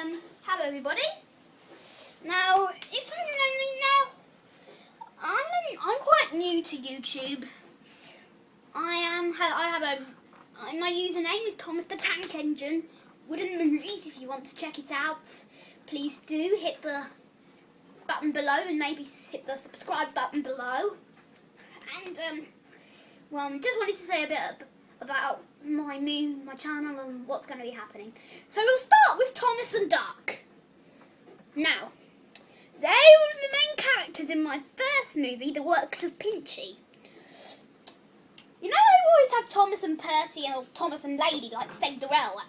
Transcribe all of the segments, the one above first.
Hello everybody. Now, if you don't know me now, I'm quite new to YouTube. My username is Thomas the Tank Engine. Wooden Movies. If you want to check it out, please do hit the button below and maybe hit the subscribe button below. And just wanted to say a bit about my channel and what's going to be happening. So we'll start with Thomas and Duck. Now, they were the main characters in my first movie, The Works of Pinchy. You know, I always have Thomas and Percy or Thomas and Lady, like Save the Railway.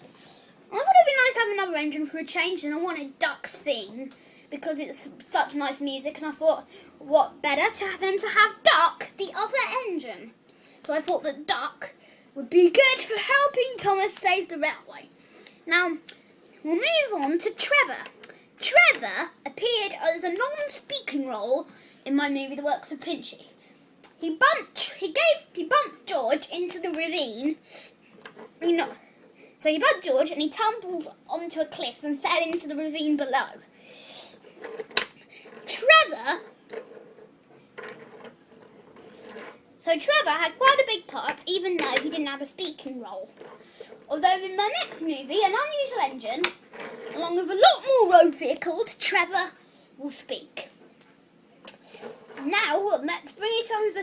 I thought it'd be nice to have another engine for a change, and I wanted Duck's theme because it's such nice music, and I thought, what better than to have Duck, the other engine? So I thought that Duck would be good for helping Thomas save the railway. Now, we'll move on to Trevor. Trevor appeared as a non-speaking role in my movie, The Works of Pinchy. He bumped George into the ravine. So he bumped George and he tumbled onto a cliff and fell into the ravine below. Trevor had quite a big part, even though he didn't have a speaking role. Although in my next movie, An Unusual Engine, along with a lot more road vehicles, Trevor will speak. Now, let's bring it over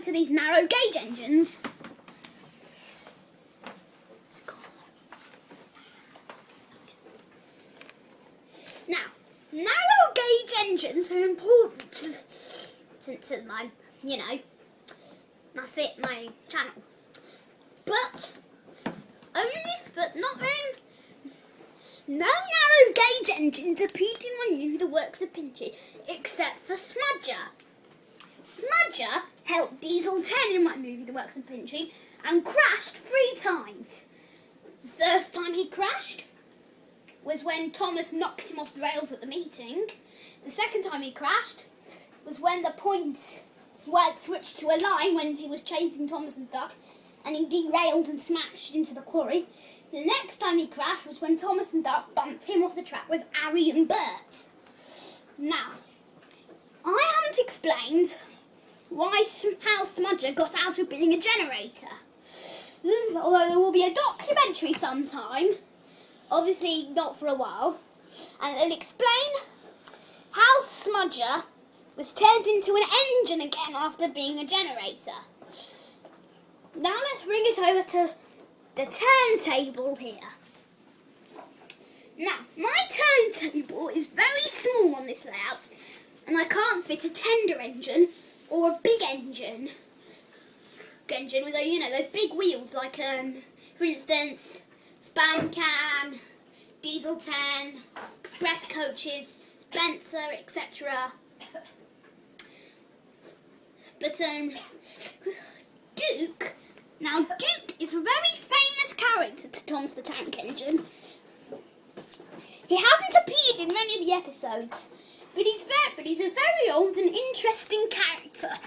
to these narrow gauge engines. Now, narrow gauge engines are important to my channel. No narrow gauge engines appeared in my movie, The Works of Pinchy, except for Smudger. Smudger helped Diesel 10 in my movie, The Works of Pinchy, and crashed 3 times. The first time he crashed was when Thomas knocked him off the rails at the meeting. The second time he crashed was when the point switched to a line when he was chasing Thomas and Duck, and he derailed and smashed into the quarry. The next time he crashed was when Thomas and Duck bumped him off the track with Harry and Bert. Now, I haven't explained how Smudger got out of being a generator. Although there will be a documentary sometime, obviously not for a while, and it'll explain how Smudger was turned into an engine again after being a generator. Now let's bring it over to the turntable here. Now, my turntable is very small on this layout, and I can't fit a tender engine or a big engine with those big wheels like for instance Spam Can, Diesel 10, Express Coaches, Spencer, etc. But Duke is a very famous character to Thomas the Tank Engine. He hasn't appeared in many of the episodes, but he's a very old and interesting character.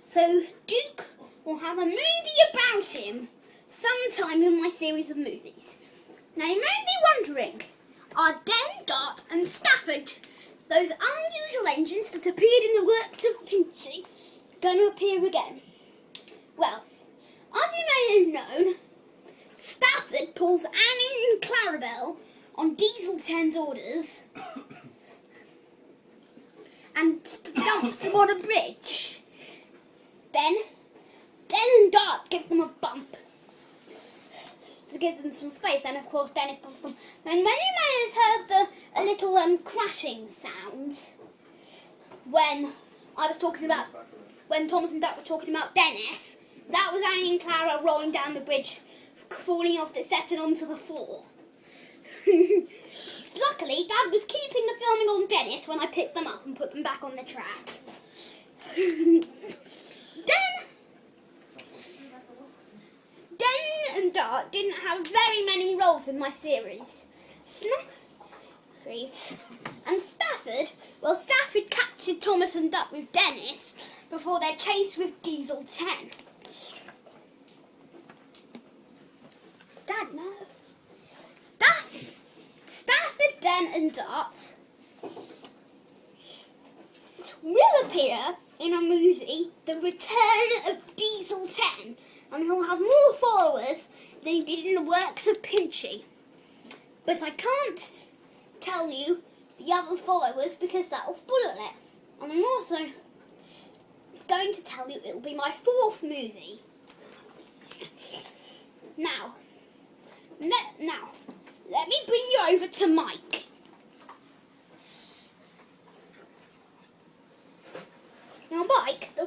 So Duke will have a movie about him sometime in my series of movies. Now you may be wondering, are Den, Dart and Stafford, those unusual engines that appeared in The Works of Pinchy, going to appear again? Well, as you may have known, Stafford pulls Annie and Clarabelle on Diesel 10's orders and dumps them on a bridge. Then Den and Dart give them a bump to give them some space. Then, of course, Dennis bumps them. And when you may have heard a little crashing sound when Thomas and Duck were talking about Dennis, that was Annie and Clara rolling down the bridge, falling off the set and onto the floor. Luckily, Dad was keeping the filming on Dennis when I picked them up and put them back on the track. Den and Dart didn't have very many roles in my series. And Stafford captured Thomas and Duck with Dennis before their chase with Diesel 10. Dad, no. and Dart will appear in a movie, The Return of Diesel 10, and he'll have more followers than he did in the works of Pinchy. But I can't tell you the other followers because that'll spoil it. And I'm also going to tell you it'll be my 4th movie. Now, let me bring you over to Mike. Now, Mike, the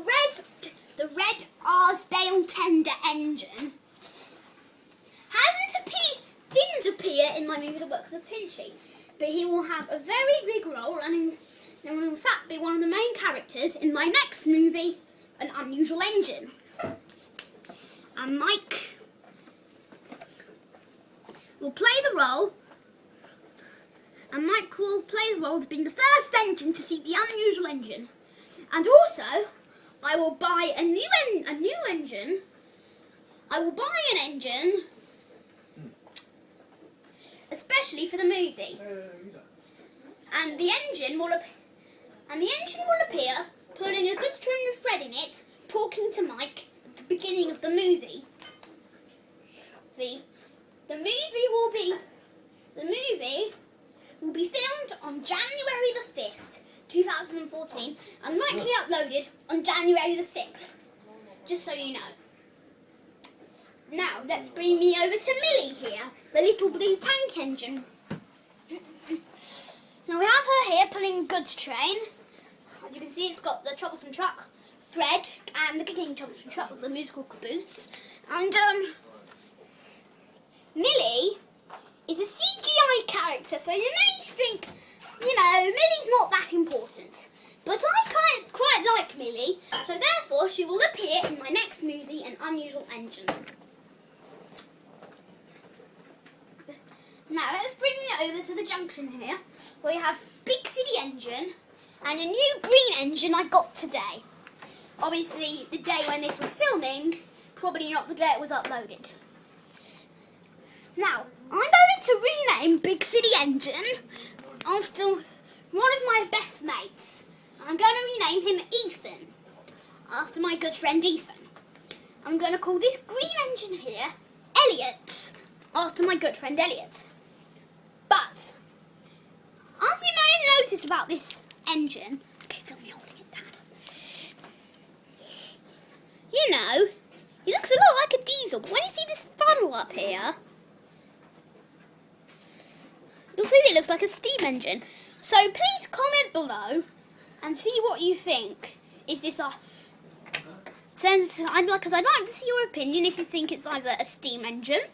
red Arsdale Tender engine didn't appear in my movie The Works of Pinchy, but he will have a very big role and will in fact be one of the main characters in my next movie, An Unusual Engine. And Mike will play the role. And Mike will play the role of being the first engine to see the unusual engine. And also, I will buy a new engine. I will buy an engine, especially for the movie. And the engine will appear, putting a good string of thread in it, talking to Mike at the beginning of the movie. The movie will be filmed on January the 5th, 2014, and likely uploaded on January the 6th, just so you know. Now, let's bring me over to Millie here, the little blue tank engine. Now, we have her here pulling a goods train. As you can see, it's got the troublesome truck, Fred, and the giggling troublesome truck with the musical caboose. And, Millie is a CGI character, so you may think, Millie's not that important. But I quite like Millie, so therefore she will appear in my next movie, An Unusual Engine. Now let's bring you over to the junction here, where you have Big City Engine and a new green engine I got today. Obviously, the day when this was filming, probably not the day it was uploaded. Now, I'm going to rename Big City Engine after one of my best mates. I'm going to rename him Ethan, after my good friend Ethan. I'm going to call this green engine here Elliot, after my good friend Elliot. But, as you may have noticed about this engine, okay, film me holding it, Dad. He looks a lot like a diesel, but when you see this funnel up here, you'll see it looks like a steam engine. So please comment below and see what you think. Is this I'd like to see your opinion if you think it's either a steam engine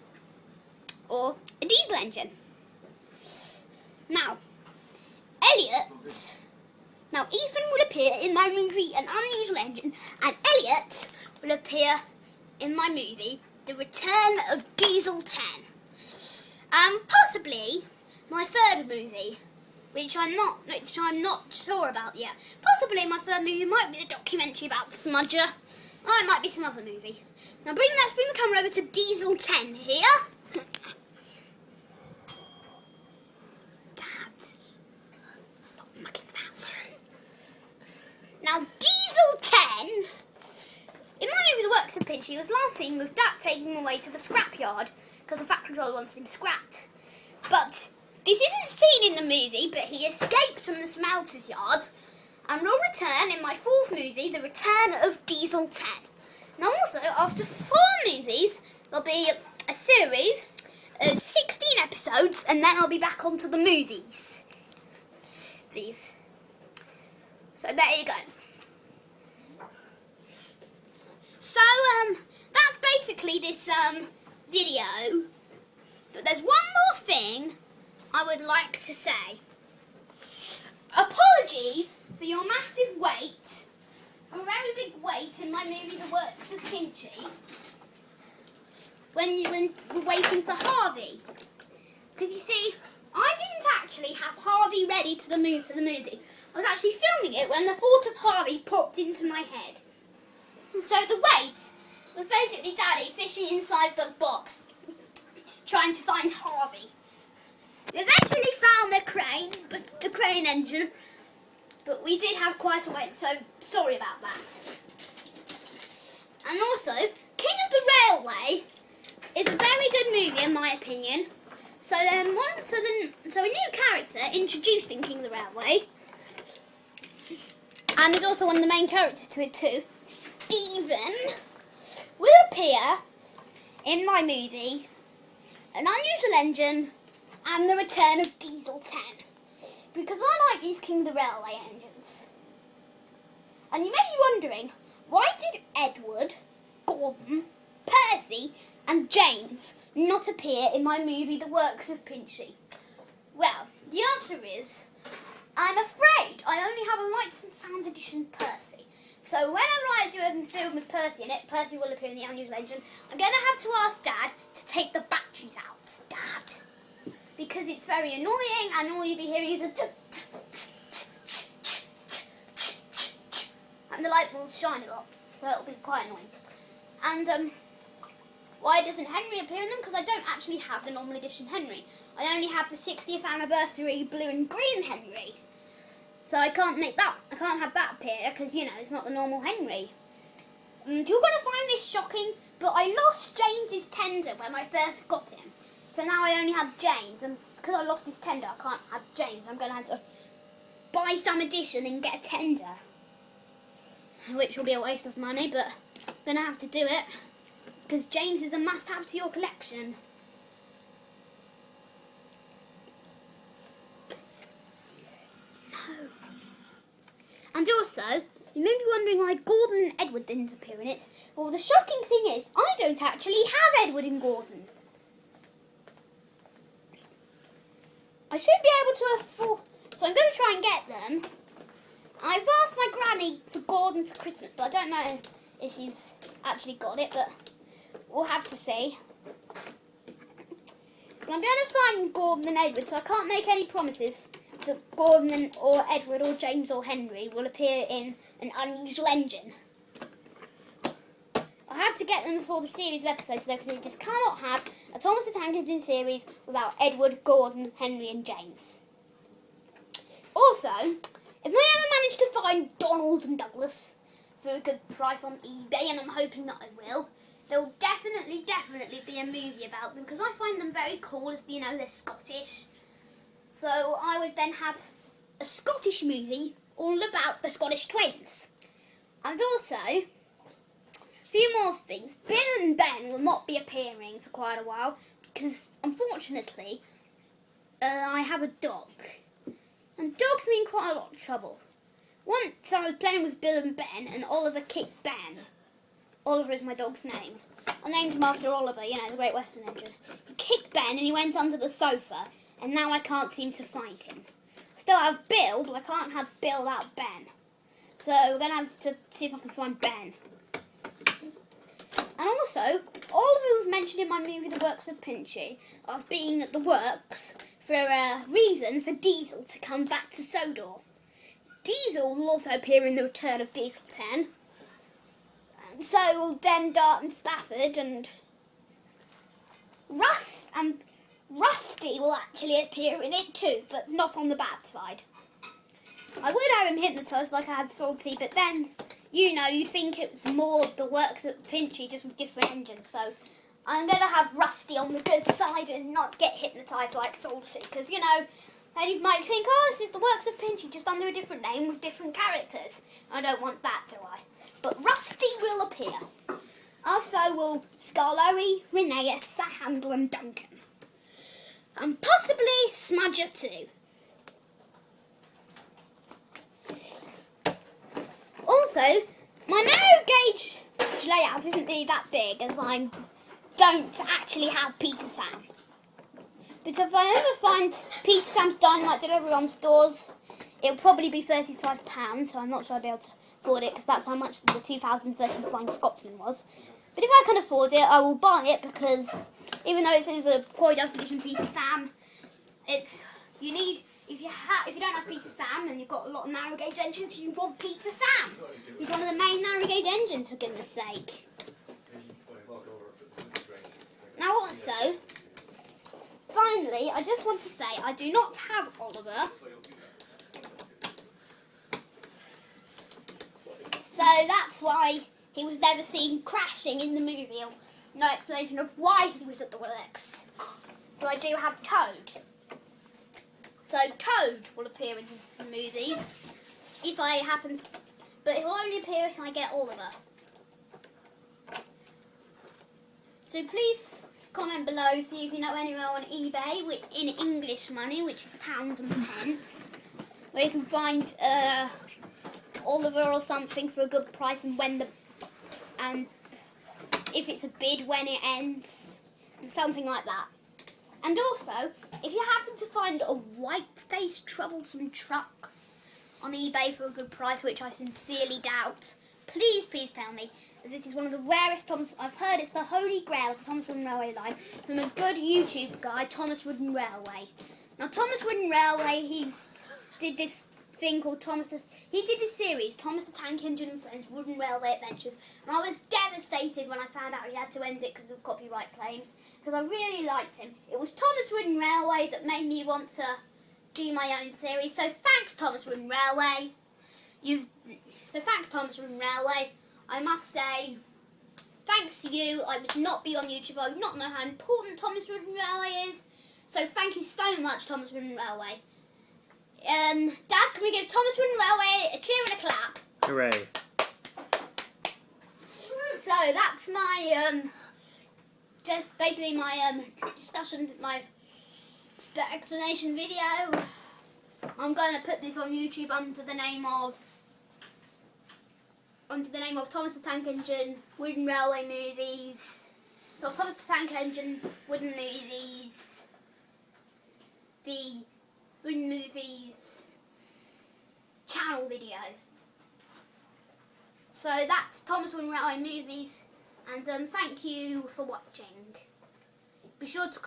or a diesel engine. Now, Ethan will appear in my movie, An Unusual Engine, and Elliot will appear in my movie, The Return of Diesel 10. Possibly my 3rd movie, which I'm not sure about yet. Possibly my 3rd movie might be the documentary about the Smudger, or it might be some other movie. Now let's bring the camera over to Diesel 10 here. Now, Diesel 10, in my movie The Works of Pinchy, was last seen with Dad taking him away to the scrapyard because the Fat Controller wanted him scrapped. But this isn't seen in the movie, but he escaped from the smelter's yard and will return in my 4th movie, The Return of Diesel 10. Now also, after 4 movies, there'll be a series of 16 episodes, and then I'll be back onto the movies. So there you go. So, that's basically this, video. But there's one more thing I would like to say. Apologies for your massive wait, a very big wait in my movie The Works of Pinchy, when you were waiting for Harvey. Because you see, I didn't actually have Harvey ready for the movie. I was actually filming it when the thought of Harvey popped into my head. So the wait was basically Daddy fishing inside the box, trying to find Harvey. We eventually found the crane engine, but we did have quite a wait, so sorry about that. And also, King of the Railway is a very good movie in my opinion. So a new character introduced in King of the Railway, and there's also one of the main characters to it too, Stephen, will appear in my movie, An Unusual Engine and The Return of Diesel 10. Because I like these King of the Railway engines. And you may be wondering, why did Edward, Gordon, Percy and James not appear in my movie The Works of Pinchy? Well, the answer is, I'm afraid I only have a Lights and Sounds edition Percy. So whenever I do a film with Percy in it, Percy will appear in The Unusual Engine. I'm going to have to ask Dad to take the batteries out. Dad. Because it's very annoying and all you'll be hearing is a and the light will shine a lot, so it'll be quite annoying. And why doesn't Henry appear in them? Because I don't actually have the normal edition Henry. I only have the 60th anniversary blue and green Henry. So I can't have that appear because, you know, it's not the normal Henry. And you're going to find this shocking, but I lost James's tender when I first got him. So now I only have James, and because I lost this tender, I can't have James. I'm going to have to buy some edition and get a tender, which will be a waste of money, but I'm going to have to do it because James is a must-have to your collection. No. And also, you may be wondering why Gordon and Edward didn't appear in it. Well, the shocking thing is, I don't actually have Edward and Gordon. I should be able to afford, so I'm going to try and get them. I've asked my granny for Gordon for Christmas, but I don't know if she's actually got it, but we'll have to see. But I'm going to find Gordon and Edward, so I can't make any promises that Gordon or Edward or James or Henry will appear in An Unusual Engine. I have to get them before the series of episodes though, because we just cannot have a Thomas the Tank Engine series without Edward, Gordon, Henry and James. Also, if I ever manage to find Donald and Douglas for a good price on eBay, and I'm hoping that I will, there will definitely be a movie about them, because I find them very cool, as you know, they're Scottish. So I would then have a Scottish movie all about the Scottish twins. And also, a few more things. Bill and Ben will not be appearing for quite a while because, unfortunately, I have a dog. And dogs mean quite a lot of trouble. Once I was playing with Bill and Ben and Oliver kicked Ben. Oliver is my dog's name. I named him after Oliver, you know, the Great Western Engine. He kicked Ben and he went under the sofa, and now I can't seem to find him. Still have Bill, but I can't have Bill without Ben. So we're going to have to see if I can find Ben. And also, Oliver was mentioned in my movie The Works of Pinchy as being at the works for a reason for Diesel to come back to Sodor. Diesel will also appear in The Return of Diesel 10. And so will Den, Dart and Stafford, and Rusty will actually appear in it too, but not on the bad side. I would have him hypnotised like I had Salty, but then, you know, you'd think it was more The Works of Pinchy, just with different engines. So I'm going to have Rusty on the good side and not get hypnotised like Salty, because, you know, then you might think, oh, this is The Works of Pinchy, just under a different name with different characters. I don't want that, do I? But Rusty will appear. Also will Scarlory, Renea, Sahandle and Duncan. And possibly Smudger too. Also, my narrow gauge layout isn't really that big, as I don't actually have Peter Sam. But if I ever find Peter Sam's Dynamite delivery on stores, it'll probably be £35, so I'm not sure I'll be able to afford it, because that's how much the 2013 Flying Scotsman was. But if I can afford it, I will buy it, because even though it says a Quarry Dust Edition Peter Sam, it's, you need, if you don't have Peter Sam and you've got a lot of narrow gauge engines, you want Peter Sam. He's one of the main narrow gauge engines, for goodness sake. Now also, finally, I just want to say I do not have Oliver. So that's why he was never seen crashing in the movie. No explanation of why he was at the works. But I do have Toad. So Toad will appear in some movies if I happen, but he'll only appear if I get Oliver. So please comment below, see if you know anywhere on eBay in English money, which is pounds and pence, where you can find Oliver or something for a good price, and if it's a bid when it ends, and something like that. And also, if you happen to find a white-faced troublesome truck on eBay for a good price, which I sincerely doubt, please tell me, as it is one of the rarest I've heard it's the holy grail of the Thomas Wooden Railway line from a good YouTube guy, Thomas Wooden Railway. Now, Thomas Wooden Railway, did this thing called he did this series, Thomas the Tank Engine and Friends Wooden Railway Adventures, and I was devastated when I found out he had to end it because of copyright claims, because I really liked him. It was Thomas Wooden Railway that made me want to do my own series, so thanks Thomas Wooden Railway. Thanks Thomas Wooden Railway. I must say, thanks to you, I would not be on YouTube. I would not know how important Thomas Wooden Railway is. So thank you so much, Thomas Wooden Railway. Dad, can we give Thomas Wooden Railway a cheer and a clap? Hooray. So that's my, just basically my discussion, my explanation video. I'm going to put this on YouTube under the name of Thomas the Tank Engine Wooden Railway Movies. So Thomas the Tank Engine Wooden Movies. The Wooden Movies channel video. So that's Thomas Wooden Railway Movies, and thank you for watching. Be sure to comment